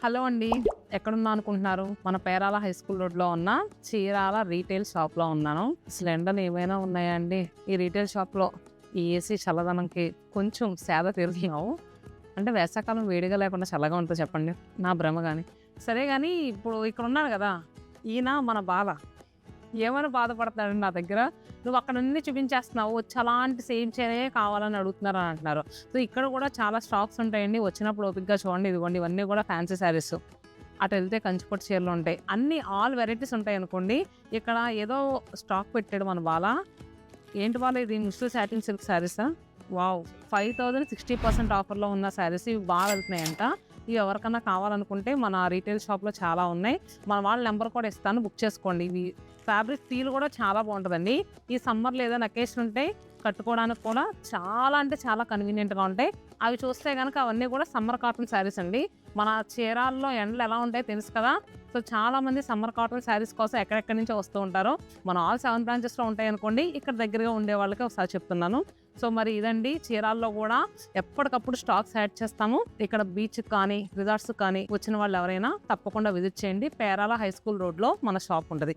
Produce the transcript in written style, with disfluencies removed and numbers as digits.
Hello అండి. ఎక్కడున్నా అనుకుంటున్నారు? మన పేరాల హై స్కూల్ రోడ్‌లో ఉన్న చీరాల రీటైల్ షాప్‌లో ఉన్నాను. అసలు ఎండలు ఏమైనా ఉన్నాయా అండి? ఈ రీటైల్ షాప్‌లో ఈ ఏసీ చల్లదనంకి కొంచెం సేద తీరుతున్నాము. అంటే వేసవికాలం వేడిగా లేకుండా చల్లగా ఉంటది చెప్పండి. నా భ్రమ గాని. సరే గాని ఇప్పుడు ఇక్కడున్నాడు గదా! ఈయన మన బాల. ఏమని బాధపడుతున్నాడండి నా దగ్గర. "నువ్వు అక్కడ అన్నీ చూపించేస్తున్నావు. వచ్చి అలాంటి సేమ్ చీరే కావాలని అడుగుతున్నారు" అని అంటున్నారు. సో, ఇక్కడ కూడా చాలా స్టాక్స్ ఉంటాయండి. వచ్చినప్పుడు ఓపికగా చూడండి. ఇదిగోండి ఇవన్నీ కూడా ఫ్యాన్సీ శారీస్. అటెళ్తే కంచిపట్టు చీరలు ఉంటాయి. అన్నీ ఆల్ వెరైటీస్ ఉంటాయనుకోండి. ఇక్కడ ఏదో స్టాక్ పెట్టాడు మన బాల. ఏంటి బాల ఇది ముస్లిం సాటిన్ సిల్క్ శారీసా? వావ్! 5,000 60% ఆఫర్‌లో ఉన్న శారీస్ ఇవి బాగా వెళ్తున్నాయంట. ఇవి ఎవరికన్నా కావాలనుకుంటే మన రీటైల్ షాప్‌లో చాలా ఉన్నాయి. మన వాళ్ళ నెంబర్ కూడా ఇస్తాను, బుక్ చేసుకోండి. ఇవి ఫ్యాబ్రిక్ ఫీల్ కూడా చాలా బాగుంటుందండి. ఈ సమ్మర్‌లో ఏదైనా అకేషన్ ఉంటే కట్టుకోవడానికి కూడా చాలా అంటే చాలా కన్వీనియంట్‌గా ఉంటాయి. అవి చూస్తే గనక అవన్నీ కూడా సమ్మర్ కాటన్ శారీస్ అండి. మన చీరాల్లో ఎండలు ఎలా ఉంటాయో తెలుసు కదా! సో, చాలామంది సమ్మర్ కాటన్ శారీస్ కోసం ఎక్కడెక్కడి నుంచో వస్తూ ఉంటారు. మన ఆల్ 7 బ్రాంచెస్‌లో ఉంటాయనుకోండి. ఇక్కడ దగ్గరగా ఉండే వాళ్ళకి ఒకసారి చెప్తున్నాను. సో, మరి ఇదండి చీరాల్లో కూడా ఎప్పటికప్పుడు స్టాక్స్ యాడ్ చేస్తాము. ఇక్కడ బీచ్‌కి కానీ, రిసార్ట్స్‌కి కానీ వచ్చిన వాళ్ళు ఎవరైనా తప్పకుండా విజిట్ చేయండి. పేరాల హై స్కూల్ రోడ్‌లో మన షాప్ ఉంటది.